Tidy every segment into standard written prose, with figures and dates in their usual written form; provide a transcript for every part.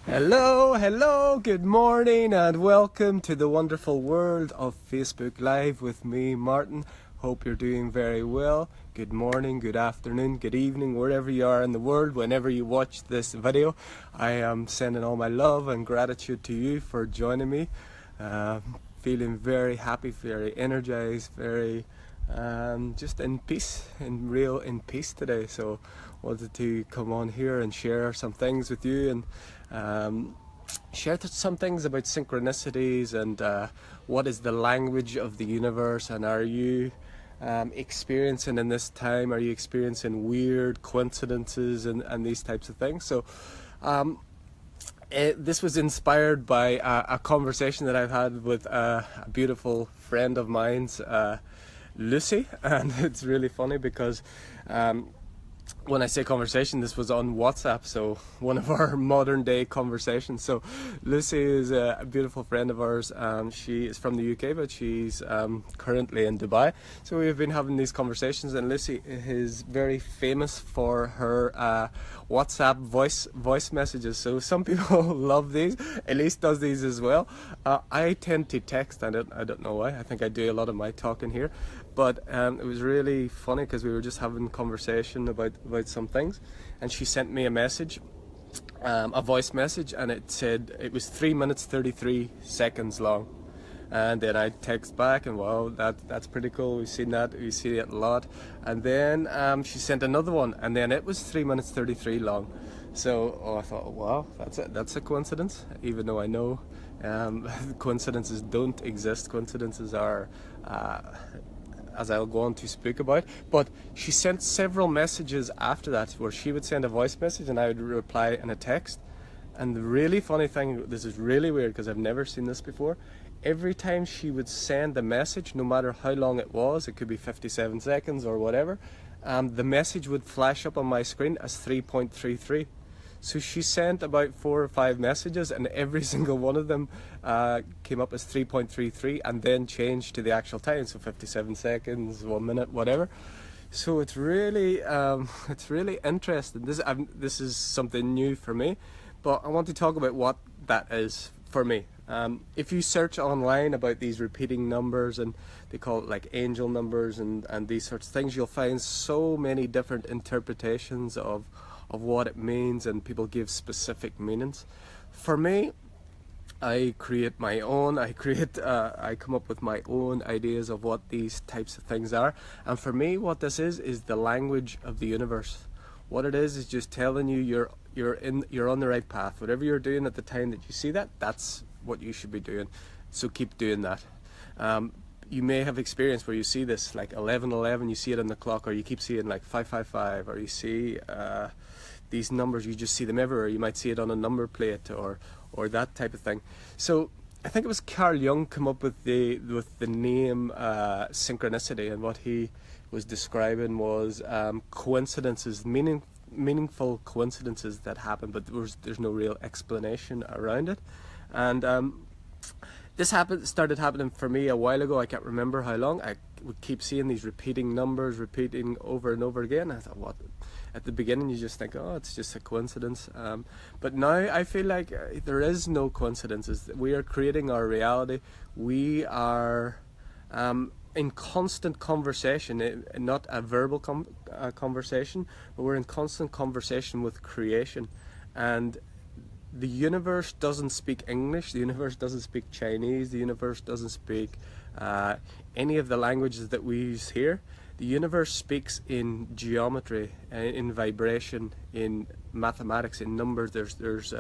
Hello, good morning and welcome to the wonderful world of Facebook Live with me, Martin. Hope you're doing very well. Good morning, good afternoon, good evening, wherever you are in the world, whenever you watch this video. I am sending all my love and gratitude to you for joining me. Feeling very happy, very energized, very just in peace, in peace today. So wanted to come on here and share some things with you and share some things about synchronicities and what is the language of the universe, and are you experiencing in this time, are you experiencing weird coincidences and these types of things. So this was inspired by a conversation that I've had with a beautiful friend of mine's, Lucy, and it's really funny because when I say conversation, this was on WhatsApp, so one of our modern day conversations. So Lucy is a beautiful friend of ours. She is from the UK, but she's currently in Dubai. So we've been having these conversations, and Lucy is very famous for her WhatsApp voice messages. So some people love these. Elise does these as well. I tend to text. I don't know why. I think I do a lot of my talking here. But it was really funny because we were just having a conversation about some things, and she sent me a message, a voice message, and it said it was 3 minutes 33 seconds long. And then I text back, and wow, that's pretty cool. We see it a lot. And then she sent another one, and then it was 3 minutes 33 long. So I thought, wow, that's a coincidence. Even though I know coincidences don't exist. Coincidences are as I'll go on to speak about. But she sent several messages after that where she would send a voice message and I would reply in a text. And the really funny thing, this is really weird because I've never seen this before, every time she would send the message, no matter how long it was, it could be 57 seconds or whatever, the message would flash up on my screen as 3.33. So she sent about 4 or 5 messages, and every single one of them came up as 3.33 and then changed to the actual time, so 57 seconds, 1 minute, whatever. So it's really interesting. This is something new for me, but I want to talk about what that is for me. If you search online about these repeating numbers, and they call it like angel numbers and these sorts of things, you'll find so many different interpretations of what it means, and people give specific meanings. For me, I create my own. I come up with my own ideas of what these types of things are. And for me, what this is the language of the universe. What it is just telling you you're on the right path. Whatever you're doing at the time that you see that, that's what you should be doing. So keep doing that. You may have experience where you see this like 11:11, you see it on the clock, or you keep seeing like 555, or you see these numbers, you just see them everywhere. You might see it on a number plate or that type of thing. So I think it was Carl Jung come up with the name synchronicity, and what he was describing was coincidences, meaningful coincidences that happen, but there's no real explanation around it. And this started happening for me a while ago. I can't remember how long. I would keep seeing these repeating numbers, repeating over and over again. I thought, what? At the beginning you just think, oh, it's just a coincidence. But now I feel like there is no coincidences. We are creating our reality. We are in constant conversation, not a verbal conversation, but we're in constant conversation with creation. And the universe doesn't speak English, the universe doesn't speak Chinese, the universe doesn't speak any of the languages that we use here. The universe speaks in geometry, in vibration, in mathematics, in numbers. There's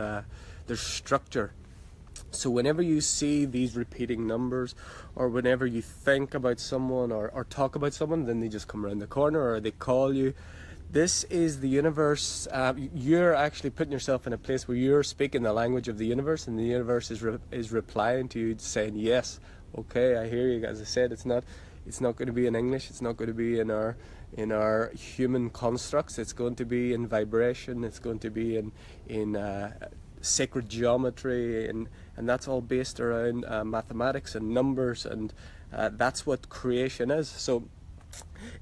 structure. So whenever you see these repeating numbers, or whenever you think about someone or talk about someone, then they just come around the corner or they call you. This is the universe. You're actually putting yourself in a place where you're speaking the language of the universe, and the universe is replying to you, saying, yes, okay, I hear you. As I said, it's not going to be in English, it's not going to be in our human constructs, it's going to be in vibration, it's going to be in sacred geometry, and that's all based around mathematics and numbers, and that's what creation is. So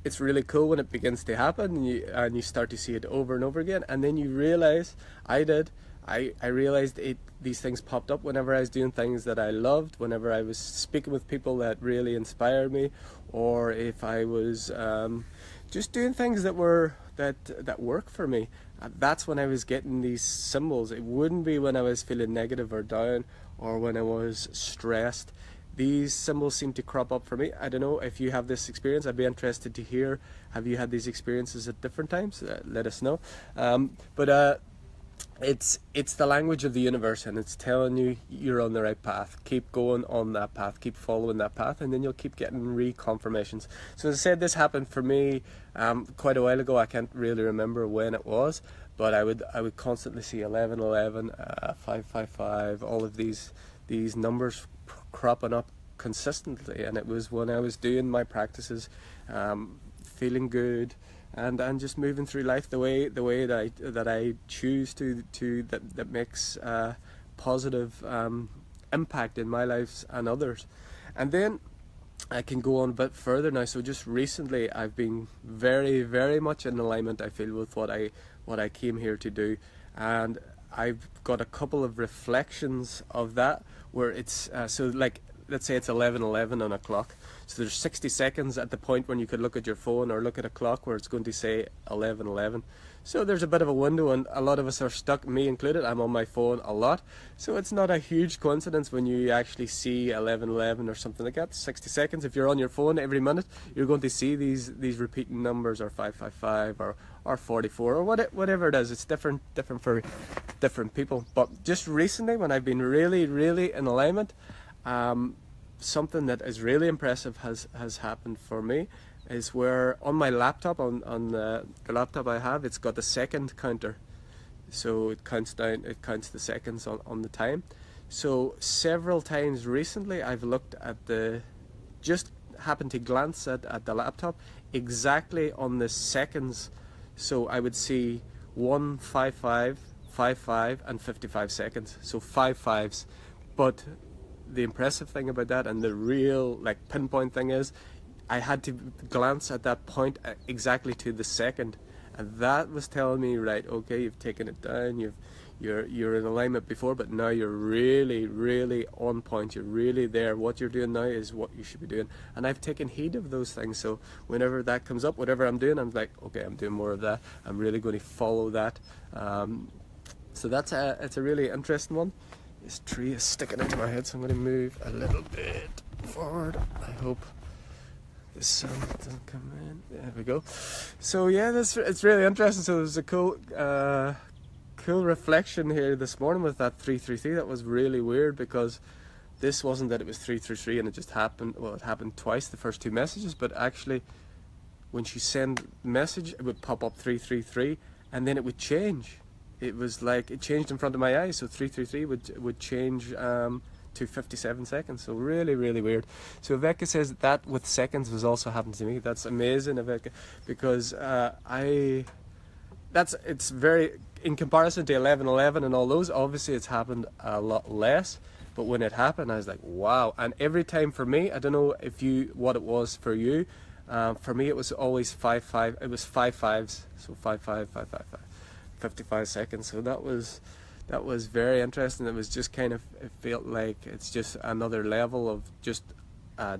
it's really cool when it begins to happen, and you start to see it over and over again, and then you realize, I I realized these things popped up whenever I was doing things that I loved, whenever I was speaking with people that really inspired me, or if I was just doing things that work for me. That's when I was getting these symbols. It wouldn't be when I was feeling negative or down, or when I was stressed. These symbols seem to crop up for me. I don't know if you have this experience. I'd be interested to hear. Have you had these experiences at different times? Let us know. But it's the language of the universe, and it's telling you you're on the right path. Keep going on that path, keep following that path, and then you'll keep getting reconfirmations. So as I said, this happened for me quite a while ago. I can't really remember when it was, but I would constantly see 1111, 555, all of these numbers cropping up consistently, and it was when I was doing my practices, feeling good, and just moving through life the way that I choose to that makes positive impact in my lives and others. And then I can go on a bit further now. So just recently I've been very, very much in alignment, I feel, with what I came here to do, and I've got a couple of reflections of that where it's so, like, let's say it's 11:11 on a clock. So there's 60 seconds at the point when you could look at your phone or look at a clock where it's going to say 11:11. So there's a bit of a window, and a lot of us are stuck, me included. I'm on my phone a lot. So it's not a huge coincidence when you actually see 11:11 or something like that. 60 seconds. If you're on your phone every minute, you're going to see these repeating numbers, or 555 or 44 or whatever it is. It's different for different people. But just recently, when I've been really, really in alignment, something that is really impressive has happened for me, is where on my laptop, on the laptop I have, it's got a second counter. So it counts down, it counts the seconds on the time. So several times recently I've looked at just happened to glance at the laptop exactly on the seconds. So I would see 155, 55 and 55 seconds. So 5 fives. But the impressive thing about that, and the real pinpoint thing, is I had to glance at that point exactly to the second, and that was telling me, right, okay, you've taken it down, you're in alignment before, but now you're really, really on point. You're really there. What you're doing now is what you should be doing, and I've taken heed of those things. So whenever that comes up, whatever I'm doing, I'm like, okay, I'm doing more of that. I'm really going to follow that. So it's a really interesting one. This tree is sticking into my head, so I'm going to move a little bit forward. I hope the sun doesn't come in. There we go. So yeah, it's really interesting. So there's a cool reflection here this morning with that 333. That was really weird, because this wasn't that it was 333 and it just happened. Well, it happened twice, the first two messages, but actually when she sent the message, it would pop up 333 and then it would change. It was like it changed in front of my eyes. So 333 would change to 57 seconds. So really, really weird. So Iveka says that with seconds was also happened to me. That's amazing, Iveka, because it's very, in comparison to 11:11 and all those, obviously it's happened a lot less. But when it happened, I was like, wow. And every time for me, I don't know what it was for you. For me, it was always 5-5. It was 5 fives. So 5-5, 5-5-5. 55 seconds. So that was very interesting. It was just kind of, it felt like it's just another level of just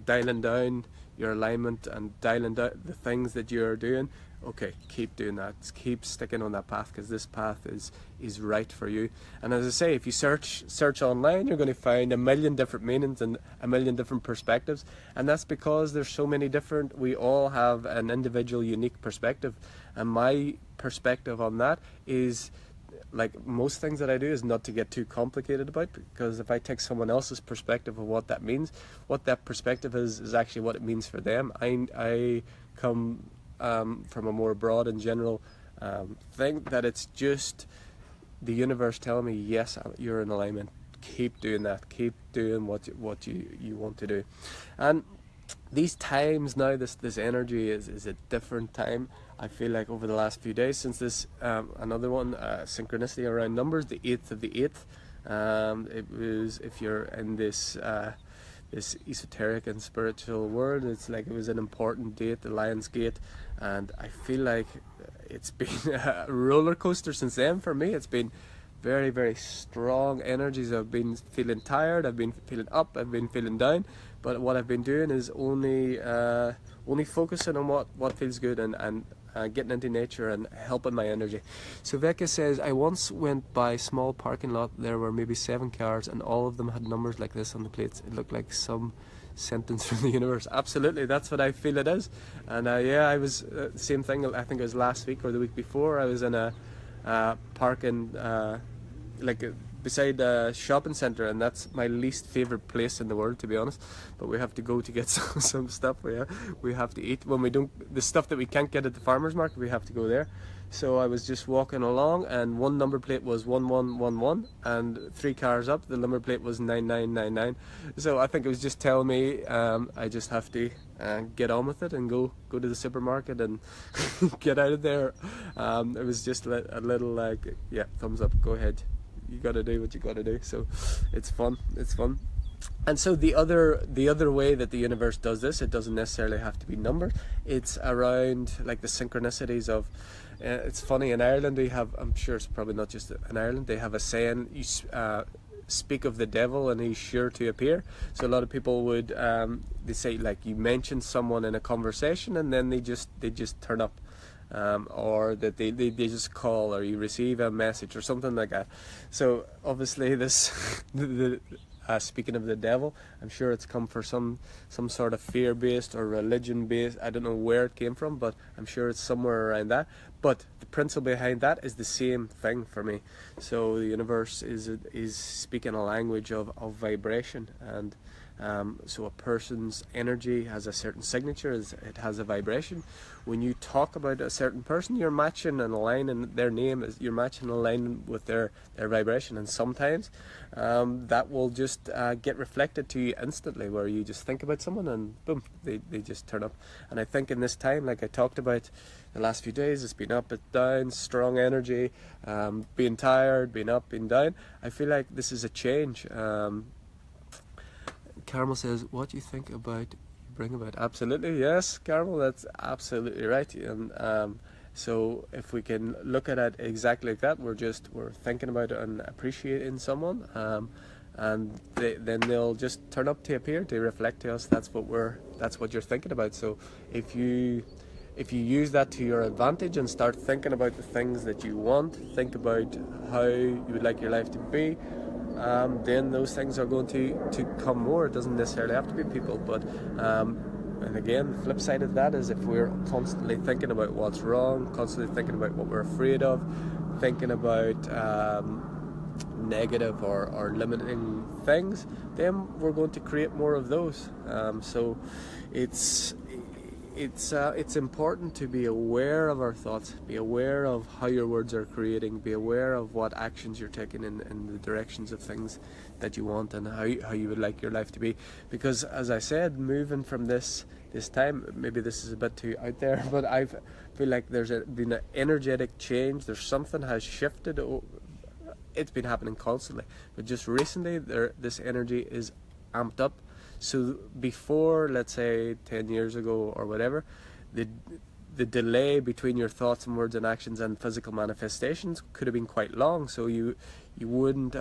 dialing down your alignment and dialing down the things that you're doing. Okay, keep doing that. Keep sticking on that path, because this path is right for you. And as I say, if you search online, you're going to find a million different meanings and a million different perspectives, and that's because there's so many different. We all have an individual, unique perspective, and my perspective on that is, like most things that I do, is not to get too complicated about, because if I take someone else's perspective of what that means, what that perspective is actually what it means for them. I come from a more broad and general thing, that it's just the universe telling me, yes, you're in alignment, keep doing that, keep doing what you want to do. And these times now, this energy is a different time. I feel like over the last few days, since this another one, synchronicity around numbers, the 8th of the 8th, it was, if you're in this esoteric and spiritual world, it's like it was an important date, the Lion's Gate, and I feel like it's been a roller coaster since then. For me, it's been very, very strong energies. I've been feeling tired, I've been feeling up, I've been feeling down, but what I've been doing is only focusing on what feels good, and getting into nature and helping my energy. So Veka says, I once went by a small parking lot. There were maybe 7 cars and all of them had numbers like this on the plates. It looked like some sentence from the universe. Absolutely, that's what I feel it is. And yeah, I was same thing. I think it was last week or the week before. I was in a parking like beside a shopping centre, and that's my least favourite place in the world, to be honest. But we have to go to get some stuff. We have to eat. When we don't, the stuff that we can't get at the farmer's market, we have to go there. So I was just walking along, and one number plate was 1111, and 3 cars up, the number plate was 9999. So I think it was just telling me I just have to get on with it and go to the supermarket and get out of there. It was just a little like, yeah, thumbs up, go ahead. You got to do what you got to do. So it's fun. It's fun. And so the other way that the universe does this, it doesn't necessarily have to be numbers. It's around like the synchronicities of. It's funny, in Ireland we have, I'm sure it's probably not just in Ireland, they have a saying, you speak of the devil and he's sure to appear. So a lot of people would they say, like, you mention someone in a conversation and then they just turn up. Or that they just call, or you receive a message or something like that. So obviously this speaking of the devil, I'm sure it's come for some sort of fear-based or religion-based. I don't know where it came from, but I'm sure it's somewhere around that. But the principle behind that is the same thing for me. So the universe is speaking a language of vibration, and so a person's energy has a certain signature, it has a vibration. When you talk about a certain person, you're matching and aligning their name, you're matching and aligning with their vibration, and sometimes that will just get reflected to you instantly, where you just think about someone and boom, they just turn up. And I think in this time, like I talked about the last few days, it's been up and down, strong energy, being tired, being up, being down. I feel like this is a change. Carmel says, what do you think about bring about? Absolutely, yes, Carmel, that's absolutely right. And so if we can look at it exactly like that, we're thinking about it and appreciating someone, and then they'll just turn up to appear, to reflect to us. That's what you're thinking about. So if you use that to your advantage and start thinking about the things that you want, think about how you would like your life to be, then those things are going to come more. It doesn't necessarily have to be people, but and again, the flip side of that is if we're constantly thinking about what's wrong, constantly thinking about what we're afraid of, thinking about negative or limiting things, then we're going to create more of those. So it's important to be aware of our thoughts, be aware of how your words are creating, be aware of what actions you're taking in the directions of things that you want, and how you would like your life to be. Because as I said, moving from this time, maybe this is a bit too out there, but I feel like there's been an energetic change. There's something has shifted. It's been happening constantly, but just recently this energy is amped up. So before, let's say 10 years ago or whatever, the delay between your thoughts and words and actions and physical manifestations could have been quite long. So you wouldn't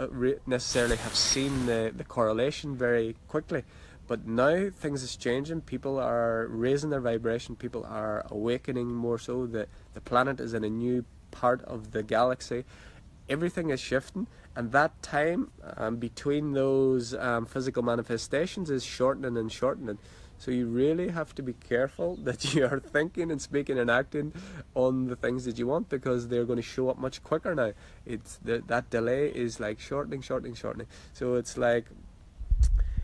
necessarily have seen the correlation very quickly. But now things is changing. People are raising their vibration. People are awakening more so. The planet is in a new part of the galaxy. Everything is shifting, and that time between those physical manifestations is shortening and shortening. So you really have to be careful that you are thinking and speaking and acting on the things that you want, because they're going to show up much quicker now. That delay is like shortening. So it's like,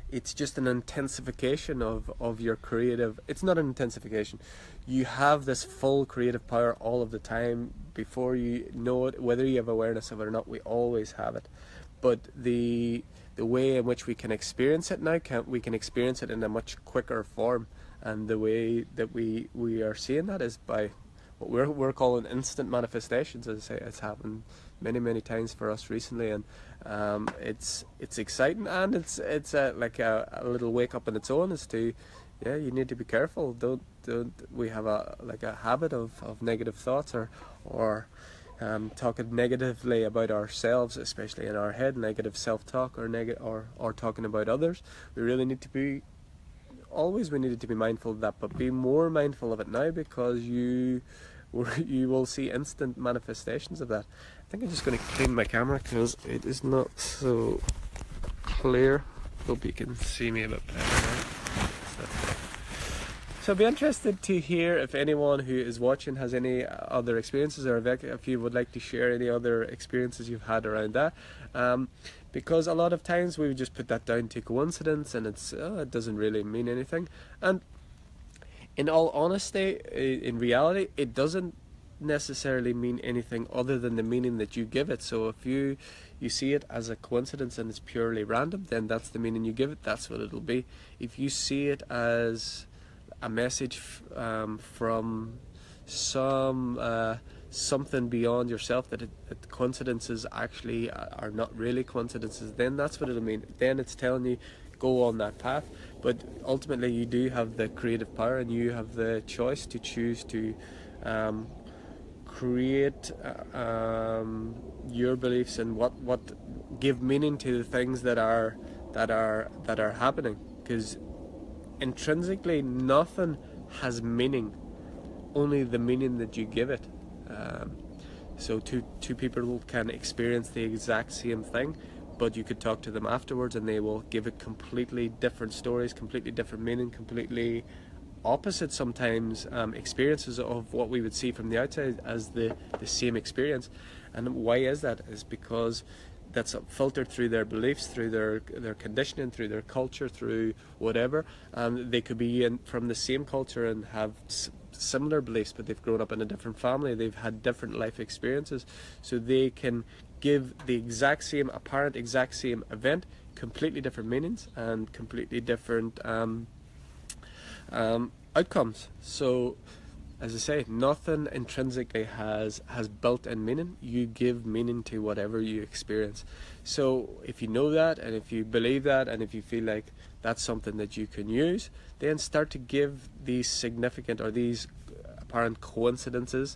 it's just an intensification of your creative. It's not an intensification. You have this full creative power all of the time. Before you know it, whether you have awareness of it or not, we always have it. But the way in which we can experience it now, we can experience it in a much quicker form. And the way that we are seeing that is by what we're calling instant manifestations. As I say, it's happened many times for us recently, and it's exciting, and it's like a little wake up on its own as to, yeah, you need to be careful. Don't we have a habit of negative thoughts or talking negatively about ourselves, especially in our head, negative self-talk, or talking about others. We really need to be we needed to be mindful of that, but be more mindful of it now, because you will see instant manifestations of that. I think I'm just going to clean my camera because it is not so clear. Hope you can see me a bit better now. So I'd be interested to hear if anyone who is watching has any other experiences, or if you would like to share any other experiences you've had around that. Because a lot of times we just put that down to coincidence, and it doesn't really mean anything. And in all honesty, in reality, it doesn't necessarily mean anything other than the meaning that you give it. So if you see it as a coincidence and it's purely random, then that's the meaning you give it. That's what it'll be. If you see it as a message from something beyond yourself, that coincidences actually are not really coincidences, then that's what it'll mean. Then it's telling you, go on that path. But ultimately you do have the creative power, and you have the choice to choose to create your beliefs, and what give meaning to the things that are happening. Because intrinsically nothing has meaning, only the meaning that you give it. So two people can experience the exact same thing, but you could talk to them afterwards and they will give it completely different stories, completely different meaning, completely opposite sometimes experiences of what we would see from the outside as the same experience. And why is that? Is because that's filtered through their beliefs, through their conditioning, through their culture, through whatever. They could be from the same culture and have similar beliefs, but they've grown up in a different family, they've had different life experiences, so they can give the exact same event completely different meanings and completely different outcomes. So as I say, nothing intrinsically has built-in meaning. You give meaning to whatever you experience. So if you know that, and if you believe that, and if you feel like that's something that you can use, then start to give these significant or these apparent coincidences,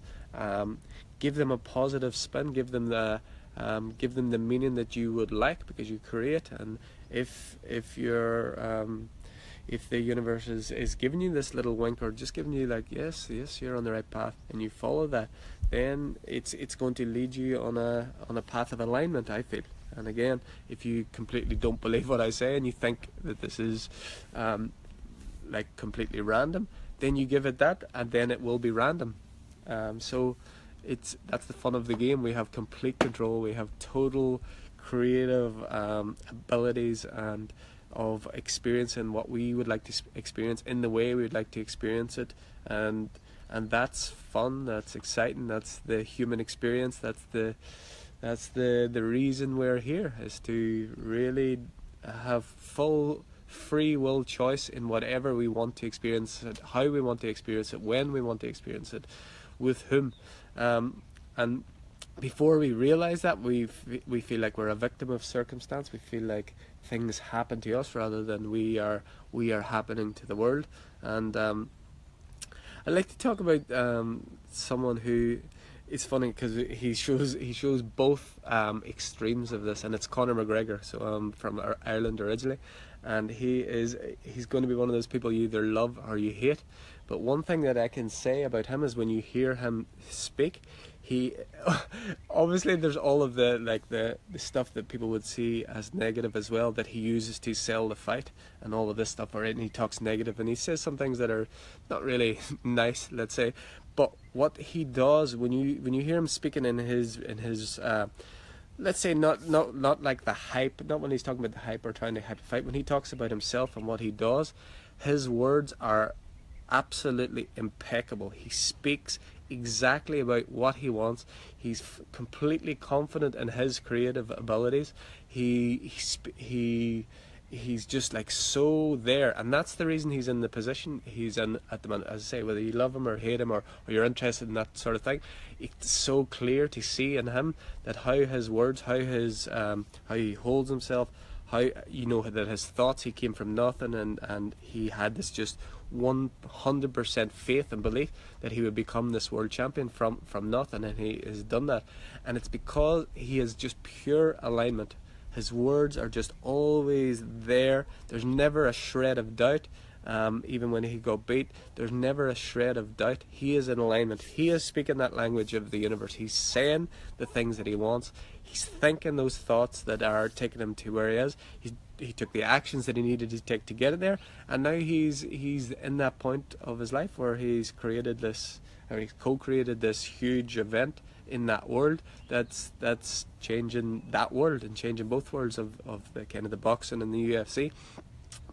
give them a positive spin, give them the meaning that you would like, because you create. And if the universe is giving you this little wink, or just giving you like, yes, you're on the right path, and you follow that, then it's going to lead you on a path of alignment, I feel. And again, if you completely don't believe what I say and you think that this is like completely random, then you give it that, and then it will be random. So that's the fun of the game. We have complete control. We have total creative abilities and of experiencing what we would like to experience in the way we would like to experience it, and that's fun, that's exciting, that's the human experience, that's the reason we're here, is to really have full free will choice in whatever we want to experience it, how we want to experience it, when we want to experience it, with whom. And before we realize that, we feel like we're a victim of circumstance. We feel like things happen to us rather than we are happening to the world. And I'd like to talk about someone who, it's funny because he shows both extremes of this, and it's Conor McGregor. So I'm from Ireland originally, and he's going to be one of those people you either love or you hate. But one thing that I can say about him is when you hear him speak, he obviously there's all of the stuff that people would see as negative as well, that he uses to sell the fight and all of this stuff, and he talks negative and he says some things that are not really nice, let's say. But what he does, when you hear him speaking in his let's say not like the hype, not when he's talking about the hype or trying to hype a fight, when he talks about himself and what he does, his words are absolutely impeccable. He speaks exactly about what he wants. He's completely confident in his creative abilities. He's just like so there, and that's the reason he's in the position he's in at the moment. As I say, whether you love him or hate him or you're interested in that sort of thing, it's so clear to see in him that how his words, how he holds himself, how, you know, that his thoughts, he came from nothing, and he had this just 100% faith and belief that he would become this world champion from nothing, and he has done that. And it's because he is just pure alignment. His words are just always there. There's never a shred of doubt. Even when he got beat, there's never a shred of doubt. He is in alignment. He is speaking that language of the universe. He's saying the things that he wants. He's thinking those thoughts that are taking him to where he is. He took the actions that he needed to take to get it there, and now he's in that point of his life where he's created this, or he's co-created this huge event in that world that's changing that world and changing both worlds of the kind of the boxing and the UFC.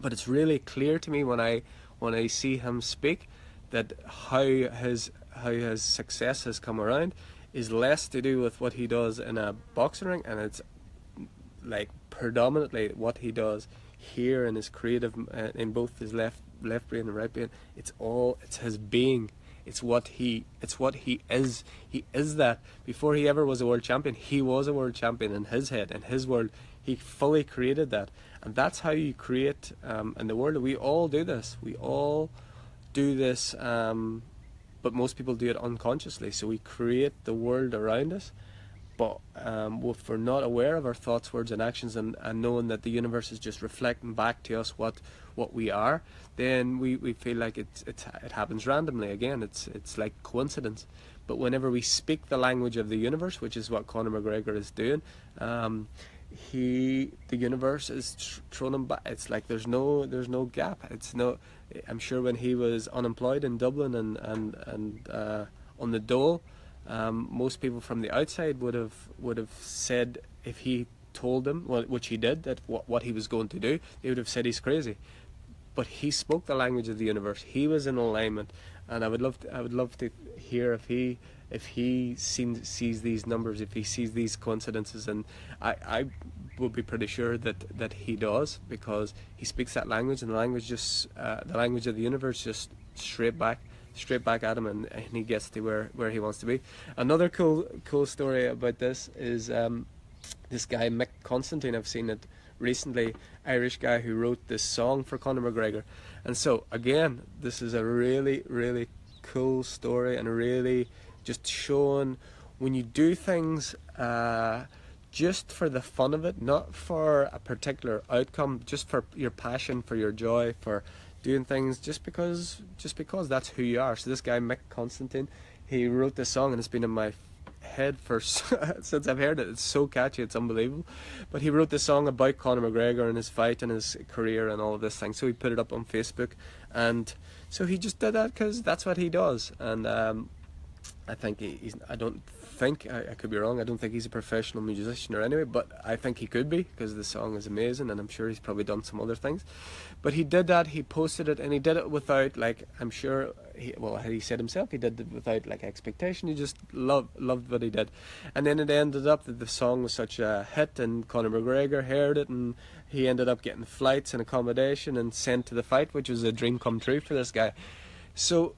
But it's really clear to me when I see him speak that how his success has come around is less to do with what he does in a boxing ring, and it's like predominantly what he does here in his creative, in both his left brain and right brain. It's his being. It's what he is. He is that. Before he ever was a world champion, he was a world champion in his head, in his world. He fully created that. And that's how you create in the world. We all do this. We all do this, but most people do it unconsciously. So we create the world around us. But if we're not aware of our thoughts, words and actions, and knowing that the universe is just reflecting back to us what we are, then we feel like it happens randomly. Again, it's like coincidence. But whenever we speak the language of the universe, which is what Conor McGregor is doing, the universe is throwing him back. It's like there's no gap. I'm sure when he was unemployed in Dublin and on the dole, most people from the outside would have said, if he told them, well, which he did, that what he was going to do, they would have said he's crazy. But he spoke the language of the universe. He was in alignment, and I would love to hear if he sees these numbers, if he sees these coincidences, and I would be pretty sure that he does, because he speaks that language, and the language of the universe just straight back at him, and he gets to where he wants to be. Another cool story about this is this guy Mick Constantine. I've seen it recently, Irish guy who wrote this song for Conor McGregor. And so again, this is a really, really cool story, and really just showing when you do things just for the fun of it, not for a particular outcome, just for your passion, for your joy, for doing things just because that's who you are. So this guy Mick Constantine, he wrote this song, and it's been in my head for since I've heard it. It's so catchy, it's unbelievable. But he wrote this song about Conor McGregor and his fight and his career and all of this thing. So he put it up on Facebook, and so he just did that because that's what he does. And I think I could be wrong, I don't think he's a professional musician or anyway, but I think he could be, because the song is amazing, and I'm sure he's probably done some other things. But he did that, he posted it, and he did it without, like, I'm sure he said himself, he did it without like expectation. He just loved what he did. And then it ended up that the song was such a hit, and Conor McGregor heard it, and he ended up getting flights and accommodation and sent to the fight, which was a dream come true for this guy. So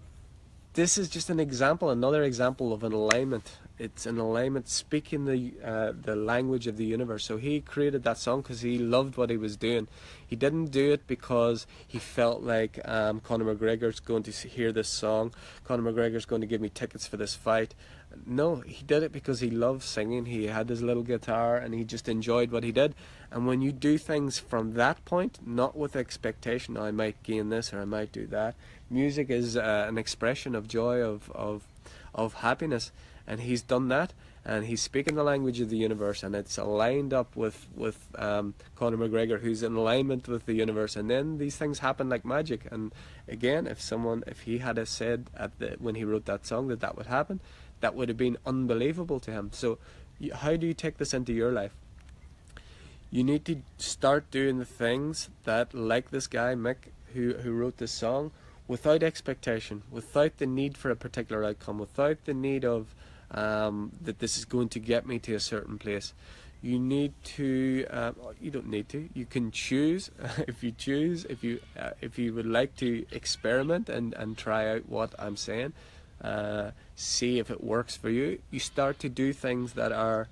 this is just an example, another example of an alignment. It's an alignment, speaking the language of the universe. So he created that song because he loved what he was doing. He didn't do it because he felt like Conor McGregor's going to hear this song, Conor McGregor's going to give me tickets for this fight. No, he did it because he loved singing. He had his little guitar, and he just enjoyed what he did. And when you do things from that point, not with expectation, I might gain this or I might do that. Music is an expression of joy, of happiness. And he's done that, and he's speaking the language of the universe, and it's aligned up with Conor McGregor, who's in alignment with the universe. And then these things happen like magic. And again, if he had said when he wrote that song that would happen, that would have been unbelievable to him. So how do you take this into your life? You need to start doing the things that, like this guy Mick who wrote this song, without expectation, without the need for a particular outcome, without the need of that this is going to get me to a certain place. You need to you don't need to, you can choose. If you would like to experiment and try out what I'm saying, see if it works for you, you start to do things that are